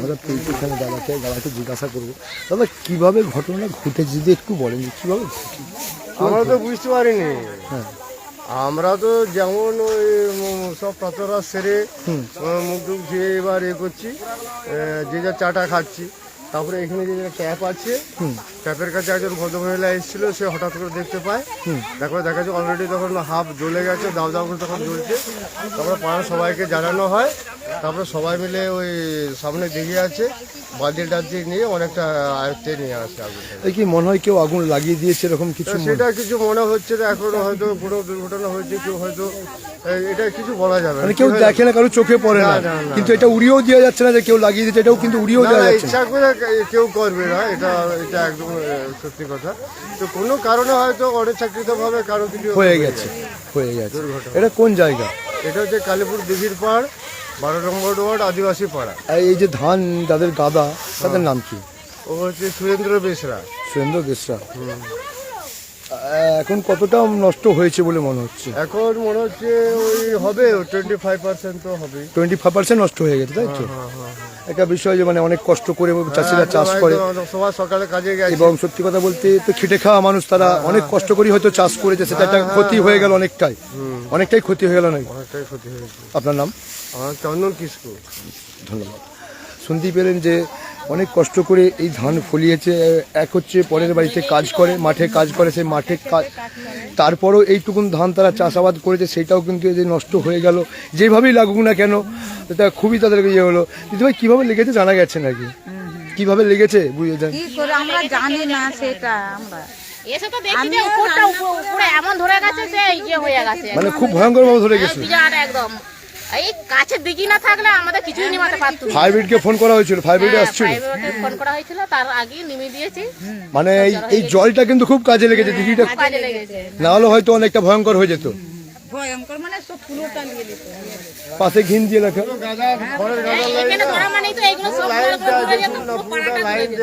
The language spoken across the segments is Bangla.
আমরা পেয়েছি এখানে দাদাকে জিজ্ঞাসা করবো দাদা কীভাবে ঘটনা ঘটেছে যদি একটু বলেন যে কীভাবে আমরা তো বুঝতে পারিনি। হ্যাঁ আমরা তো যেমন ওই সব প্রাতরা সেরে মুখ টুক ধুয়ে এবার করছি, যে যা চাটা খাচ্ছি। তারপরে এখানে যে ট্যাপ আছে, ট্যাপের কাছে একজন ভদ্রমহিলা এসেছিল, সে হঠাৎ করে দেখতে পায়, তারপরে দেখা যাচ্ছে অলরেডি তখন হাফ জ্বলে গেছে, দাও দাও করে তখন জ্বলছে। তারপরে পাড়ার সবাইকে জানানো হয়, তারপরে সবাই মিলে ওই সামনে দিঘি আছে, বালতি টালতি নিয়ে অনেকটা আয়ত্তে নিয়ে আসে আগুনটা। এই কি মনে হয় কেউ আগুন লাগিয়ে দিয়েছে এরকম কিছু? সেটা কিছু মনে হচ্ছে না, এখন হয়তো কোনো দুর্ঘটনা হয়েছে, কেউ হয়তো এটা কিছু বলা যাবে না। মানে কেউ দেখে না, কারো চোখে পড়ে না, কিন্তু এটা উড়িয়েও দেওয়া যাচ্ছে না যে কেউ লাগিয়ে দিয়েছে, এটাও কিন্তু উড়িয়েও দেওয়া যাচ্ছে না। ইচ্ছা করে কেউ করবে না, এটা একদম সত্যি কথা। তো কোনো কারণে হয়তো অনিচ্ছাকৃতভাবে কারো কিছু হয়ে গেছে। এটা কোন জায়গা? এটা হচ্ছে কালীপুর দিঘির পাড়, 12 নম্বর ওয়ার্ড, আদিবাসী পাড়া। আর এই যে ধান যাদের গাদা তাদের নাম কি? ও হচ্ছে সুরেন্দ্র বেসরা। সুরেন্দ্র বেসরা। এখন কতটা নষ্ট হয়েছে বলে মনে হচ্ছে? এখন মনে হচ্ছে ওই হবে 25% তো হবে। 25% নষ্ট হয়ে গেছে, তাই তো? একটা বিষয় যে মানে অনেক কষ্ট করে চাষিরা চাষ করে, সবার সকালে কাজে গেছে, এবং সত্যি কথা বলতে তো খেটে খাওয়া মানুষ, তারা অনেক কষ্ট করে হয়তো চাষ করেছে, সেটা একটা ক্ষতি হয়ে গেল, অনেকটাই ক্ষতি হয়ে গেল নাকি? অনেকটাই ক্ষতি হয়েছে। আপনার নাম? আমার চন্দন কিসকু। ধন্যবাদ। শুনতেই পেলেন যে অনেক কষ্ট করে এই ধান ফলিয়েছে। এক হচ্ছে পরের বাড়িতে কাজ করে, মাঠে কাজ করে, সেই মাঠে কাজ, তারপরও এইটুকুন ধান তারা চাষাবাদ করেছে, সেটাও কিন্তু এই যে নষ্ট হয়ে গেল। যেভাবেই লাগুক না কেন, এটা খুবই তাদেরকে ইয়ে হলো। দিদিভাই কীভাবে লেগেছে জানা গেছে নাকি? কীভাবে লেগেছে বুঝে যান? কি করে আমরা জানি না সেটা। আমরা এসে তো দেখি যে উপরটা উপরে এমন ধরে গেছে যে ইয়ে হয়ে গেছে, মানে খুব ভয়ঙ্কর ভাবে ধরে গেছে। বিরাট একদম। এই কাছে দিঘি না থাকলে আমাদের কিছুই নিমাতে পারতো না। ফায়ার ব্রিগেডকে ফোন করা হয়েছিল, ফায়ার ব্রিগেড আসছিল, ফোন করা হয়েছিল, তার আগে নিমিয়ে দিয়েছি। মানে এই জলটা কিন্তু খুব কাজে লেগেছে, দিঘিটা কাজে লেগেছে। না হলে হয়তো অনেকটা ভয়ঙ্কর হয়ে যেত। ভয়ঙ্কর মানে সব পুরোটা নিয়ে যেত। পাশে ঘিন দিয়ে লেখা। এখানে ধরা মানেই তো এগুলো সব ঘুরে যেত, পুরো পাড়াটা ঘুরে যেত।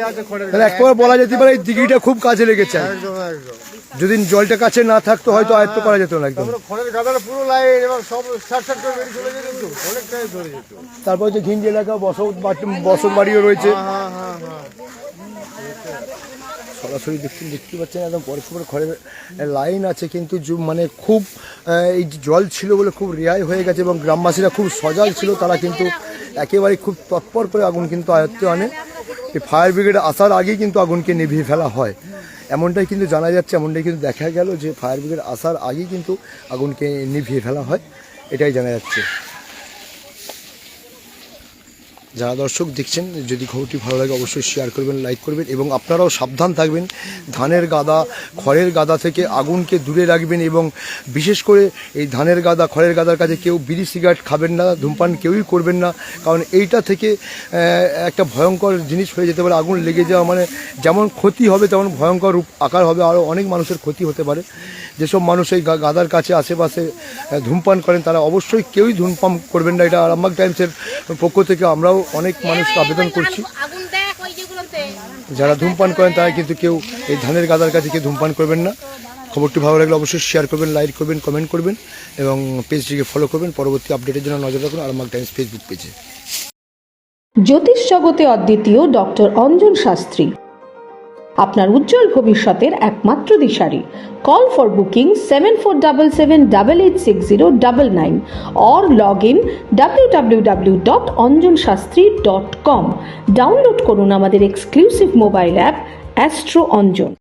মানে একবার বলা যেতে পারে এই দিঘিটা খুব কাজে লেগেছে। একদম একদম। যদি জলটা কাছে না থাকতো হয়তো আয়ত্ত করা যেত না একদম। খড়ের গাদাটা পুরো লাইন, এবং সব ছাট করে বেরিয়ে চলে যেত, তো অনেকটাই ধরে যেত। তারপর যে ঘিঞ্জি এলাকা বসত বাড়িও রয়েছে, সরাসরি দেখতে পাচ্ছেন একদম পরস্পর খড়ের লাইন আছে, কিন্তু মানে খুব এই জল ছিল বলে খুব রেহাই হয়ে গেছে, এবং গ্রামবাসীরা খুব সজাগ ছিল, তারা কিন্তু একেবারে খুব তৎপর করে আগুন কিন্তু আয়ত্তে আনে। এই ফায়ার ব্রিগেড আসার আগেই কিন্তু আগুনকে নিভিয়ে ফেলা হয়, এমনটাই কিন্তু জানা যাচ্ছে, এমনটাই কিন্তু দেখা গেল যে ফায়ার ব্রিগেড আসার আগেই কিন্তু আগুনকে নিভিয়ে ফেলা হয়, এটাই জানা যাচ্ছে। যারা দর্শক দেখছেন, যদি খবরটি ভালো লাগে অবশ্যই শেয়ার করবেন, লাইক করবেন, এবং আপনারাও সাবধান থাকবেন। ধানের গাদা, খড়ের গাদা থেকে আগুনকে দূরে রাখবেন, এবং বিশেষ করে এই ধানের গাদা, খড়ের গাদার কাছে কেউ বিড়ি সিগারেট খাবেন না, ধূমপান কেউই করবেন না, কারণ এইটা থেকে একটা ভয়ঙ্কর জিনিস হয়ে যেতে পারে। আগুন লেগে যাওয়া মানে যেমন ক্ষতি হবে তেমন ভয়ঙ্কর রূপ আকার হবে, আরও অনেক মানুষের ক্ষতি হতে পারে। যেসব মানুষ এই গাদার কাছে আশেপাশে ধূমপান করেন তারা অবশ্যই কেউই ধূমপান করবেন না। এটা আরামবাগ টাইমসের পক্ষ থেকে আমরাও অনেক মানুষকে আবেদন করছি, আগুন দেখ ওই যেগুলোতে। যারা ধূমপান করেন তারা কিন্তু কেউ এই ধানের গাদার কাছে কেউ ধূমপান করবেন না। খবরটি ভালো লাগলে অবশ্যই শেয়ার করবেন, লাইক করবেন, কমেন্ট করবেন, এবং পেজটিকে ফলো করবেন। পরবর্তী আপডেটের জন্য নজর রাখুন আরামবাগ টাইমস ফেসবুক পেজে। জ্যোতিষ জগতে অদ্বিতীয় ডক্টর অঞ্জন শাস্ত্রী, আপনার উজ্জ্বল ভবিষ্যতের একমাত্র দিশারি। Call for booking 7477886099 or log in www.anjanshastri.com। Download করুন আমাদের exclusive mobile app astro Anjan.